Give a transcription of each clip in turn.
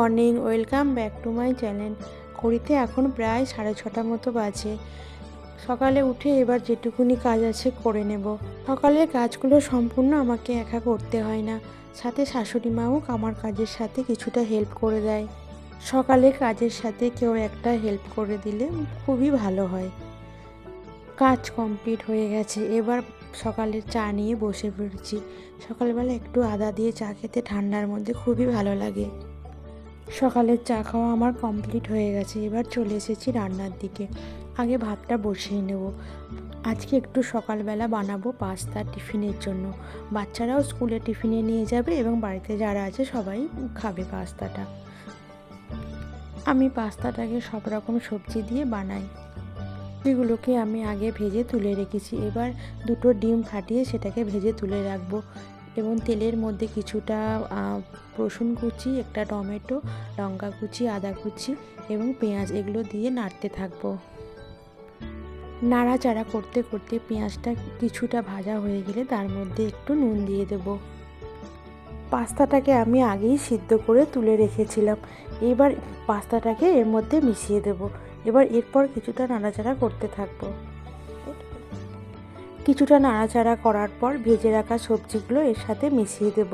Morning, welcome back to my channel. ঘড়িতে এখন প্রায় 6:30 মতো বাজে। সকালে উঠে এবার যেটুকুনি কাজ আছে করে নেব। সকালের কাজগুলো সম্পূর্ণ আমাকে একা করতে হয় না, সাথে শাশুড়ি মাও আমার কাজের সাথে কিছুটা হেল্প করে দেয়। সকালের কাজের সাথে কেউ একটা হেল্প করে দিলে খুবই ভালো হয়। কাজ কমপ্লিট হয়ে গেছে, এবার সকালের চা নিয়ে বসে পড়েছি। সকালবেলা একটু আদা দিয়ে চা খেতে ঠান্ডার মধ্যে খুবই ভালো লাগে। সকালের চা খাওয়া আমার কমপ্লিট হয়ে গেছে, এবার চলে এসেছি রান্নার দিকে। আগে ভাতটা বসিয়ে নেব। আজকে একটু সকালবেলা বানাবো পাস্তা টিফিনের জন্য। বাচ্চারাও স্কুলে টিফিনে নিয়ে যাবে এবং বাড়িতে যারা আছে সবাই খাবে পাস্তাটা। আমি পাস্তাটাকে সব রকম সবজি দিয়ে বানাই। সবজিগুলোকে আমি আগে ভেজে তুলে রেখেছি। এবার দুটো ডিম ফাটিয়ে সেটাকে ভেজে তুলে রাখবো এবং তেলের মধ্যে কিছুটা রসুন কুচি, একটা টমেটো, লঙ্কা কুচি, আদা কুচি এবং পেঁয়াজ এগুলো দিয়ে নাড়তে থাকবো। নাড়াচাড়া করতে করতে পেঁয়াজটা কিছুটা ভাজা হয়ে গেলে তার মধ্যে একটু নুন দিয়ে দেব। পাস্তাটাকে আমি আগেই সিদ্ধ করে তুলে রেখেছিলাম। এবার পাস্তাটাকে এর মধ্যে মিশিয়ে দেব। এরপর কিছুটা নাড়াচাড়া করতে থাকবো। কিছুটা নাড়াচাড়া করার পর ভেজে রাখা সবজিগুলো এর সাথে মিশিয়ে দেব।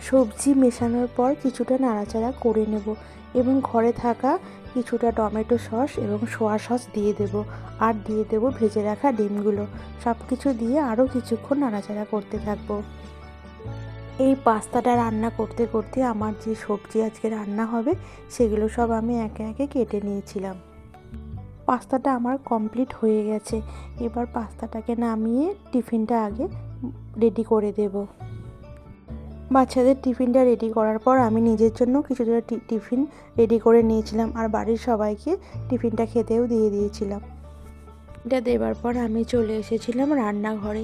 সবজি মেশানোর পর কিছুটা নাড়াচাড়া করে নেব এবং ঘরে থাকা কিছুটা টমেটো সস এবং সোয়া সস দিয়ে দেব। আর দিয়ে দেব ভেজে রাখা ডিমগুলো। সব কিছু দিয়ে আরও কিছুক্ষণ নাড়াচাড়া করতে থাকবো। এই পাস্তাটা রান্না করতে করতে আমার যে সবজি আজকে রান্না হবে সেগুলো সব আমি একে একে কেটে নিয়েছিলাম। পাস্তাটা আমার কমপ্লিট হয়ে গেছে। এবার পাস্তাটাকে নামিয়ে টিফিনটা আগে রেডি করে দেব। বাচ্চাদের টিফিনটা রেডি করার পর আমি নিজের জন্য কিছুটা টিফিন রেডি করে নিয়েছিলাম আর বাড়ির সবাইকে টিফিনটা খেতেও দিয়ে দিয়েছিলাম। এটা দেবার পর আমি চলে এসেছিলাম রান্নাঘরে।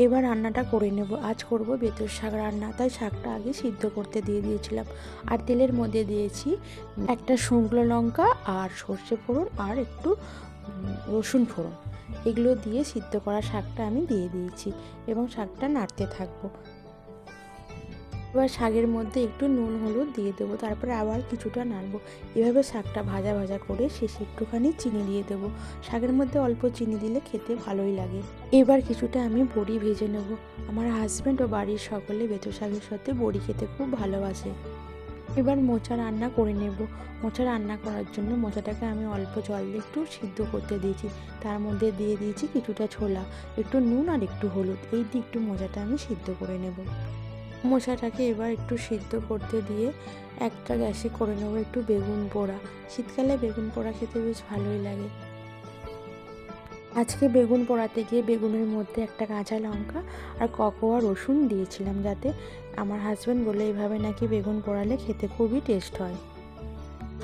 এবার রান্নাটা করে নেব। আজ করব বেতর শাক রান্না, তাই শাকটা আগে সিদ্ধ করতে দিয়ে দিয়েছিলাম। আর তেলের মধ্যে দিয়েছি একটা শুকনো লঙ্কা আর সর্ষে ফোড়ন আর একটু রসুন ফোড়ন। এগুলো দিয়ে সিদ্ধ করা শাকটা আমি দিয়ে দিয়েছি এবং শাকটা নাড়তে থাকবো। এবার শাকের মধ্যে একটু নুন হলুদ দিয়ে দেবো, তারপরে আবার কিছুটা নাড়বো। এভাবে শাকটা ভাজা ভাজা করে শেষে একটুখানি চিনি দিয়ে দেবো। শাকের মধ্যে অল্প চিনি দিলে খেতে ভালোই লাগে। এবার কিছুটা আমি বড়ি ভেজে নেব। আমার হাজব্যান্ড ও বাড়ির সকলে বেতো শাকের সাথে বড়ি খেতে খুব ভালোবাসে। এবার মোচা রান্না করে নেব। মোচা রান্না করার জন্য মোচাটাকে আমি অল্প জল দিয়ে একটু সিদ্ধ করতে দিয়েছি। তার মধ্যে দিয়ে দিয়েছি কিছুটা ছোলা, একটু নুন আর একটু হলুদ। এই দিয়ে একটু মোচাটা আমি সিদ্ধ করে নেব। মোচাটাকে এবার একটু সিদ্ধ করতে দিয়ে একটা গ্যাসে করে নেব একটু বেগুন পোড়া। শীতকালে বেগুন পোড়া খেতে বেশ ভালোই লাগে। আজকে বেগুন পোড়াতে গিয়ে বেগুনের মধ্যে একটা কাঁচা লঙ্কা আর কোয়া রসুন দিয়েছিলাম, যাতে আমার হাজব্যান্ড বলে এইভাবে নাকি বেগুন পোড়ালে খেতে খুবই টেস্ট হয়।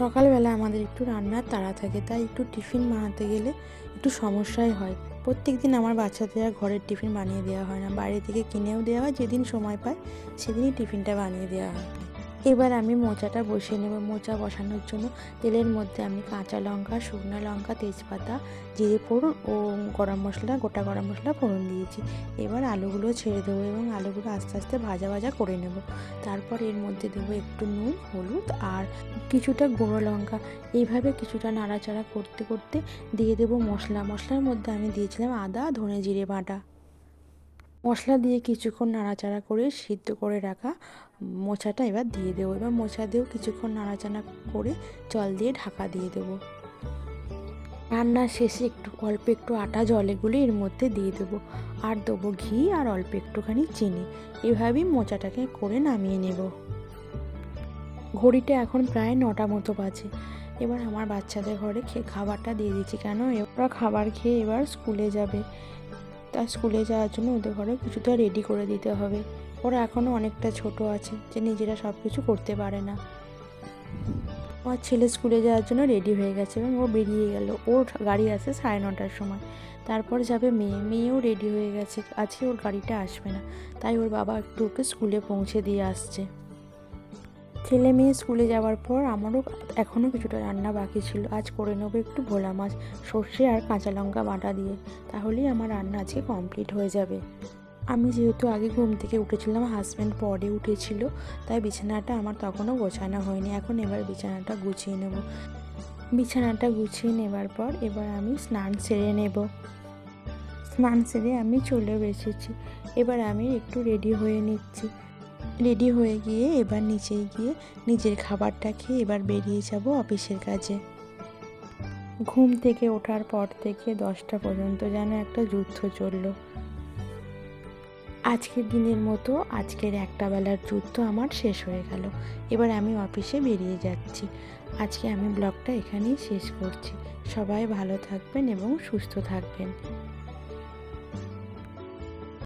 সকালবেলা আমাদের একটু রান্নার তাড়া থাকে, তাই একটু টিফিন বানাতে গেলে একটু সমস্যাই হয়। প্রত্যেক দিন আমার বাচ্চাদের আর ঘরের টিফিন বানিয়ে দেওয়া হয় না, বাইরে থেকে কিনেও দেওয়া হয়। যেদিন সময় পায় সেদিনই টিফিনটা বানিয়ে দেওয়া হয়। এবার আমি মোচাটা বসিয়ে নেব। মোচা বসানোর জন্য তেলের মধ্যে আমি কাঁচা লঙ্কা, শুকনো লঙ্কা, তেজপাতা, জিরে ফোড়ন ও গরম মশলা, গোটা গরম মশলা ফোড়ন দিয়েছি। এবার আলুগুলো ছেড়ে দেবো এবং আলুগুলো আস্তে আস্তে ভাজা ভাজা করে নেব। তারপর এর মধ্যে দেবো একটু নুন, হলুদ আর কিছুটা গুঁড়ো লঙ্কা। এইভাবে কিছুটা নাড়াচাড়া করতে করতে দিয়ে দেবো মশলা। মশলার মধ্যে আমি দিয়েছিলাম আদা, ধনে, জিরে বাটা। মশলা দিয়ে কিছুক্ষণ নাড়াচাড়া করে সিদ্ধ করে রাখা মোচাটা এবার দিয়ে দেবো। এবার মোচা দিয়েও কিছুক্ষণ নাড়াচাড়া করে জল দিয়ে ঢাকা দিয়ে দেবো। রান্নার শেষে অল্প একটু আটা জলে গুলে এর মধ্যে দিয়ে দেবো আর দেবো ঘি আর অল্প একটুখানি চিনি। এভাবেই মোচাটাকে করে নামিয়ে নেব। ঘড়িটা এখন প্রায় 9টা মতো বাজে। এবার আমার বাচ্চাদের ঘরে খাবারটা দিয়ে দিচ্ছি, কেন ওরা খাবার খেয়ে এবার স্কুলে যাবে। তার স্কুলে যাওয়ার জন্য ওদের ঘরে কিছুটা রেডি করে দিতে হবে। ওরা এখনও অনেকটা ছোট আছে যে নিজেরা সব কিছু করতে পারে না। আমার ছেলে স্কুলে যাওয়ার জন্য রেডি হয়ে গেছে এবং ও বেরিয়ে গেল। ওর গাড়ি আসে 9:30টার সময়। তারপর যাবে মেয়েও রেডি হয়ে গেছে। আজকে ওর গাড়িটা আসবে না, তাই ওর বাবা একটু ওকে স্কুলে পৌঁছে দিয়ে আসছে। ছেলে মেয়ে স্কুলে যাওয়ার পর আমারও এখনও কিছুটা রান্না বাকি ছিল। আজ করে নেবো একটু ভোলা মাছ সর্ষে আর কাঁচা লঙ্কা বাটা দিয়ে, তাহলেই আমার রান্না আজকে কমপ্লিট হয়ে যাবে। আমি যেহেতু আগে ঘুম থেকে উঠেছিলাম, হাজব্যান্ড পরে উঠেছিল, তাই বিছানাটা আমার তখনও গোছানো হয়নি। এবার বিছানাটা গুছিয়ে নেব। বিছানাটা গুছিয়ে নেবার পর এবার আমি স্নান সেরে নেব। স্নান সেরে আমি চলেও এসেছি। এবার আমি একটু রেডি হয়ে নিচ্ছি। রেডি হয়ে গিয়ে এবার নিচে গিয়ে নিজের খাবারটা খেয়ে এবার বেরিয়ে যাব অফিসের কাজে। ঘুম থেকে ওঠার পর থেকে 10টা পর্যন্ত যেন একটা যুদ্ধ চলল। আজকের দিনের মতো আজকের একটা বেলার যুদ্ধ আমার শেষ হয়ে গেল। এবার আমি অফিসে বেরিয়ে যাচ্ছি। আজকে আমি ব্লগটা এখানেই শেষ করছি। সবাই ভালো থাকবেন এবং সুস্থ থাকবেন।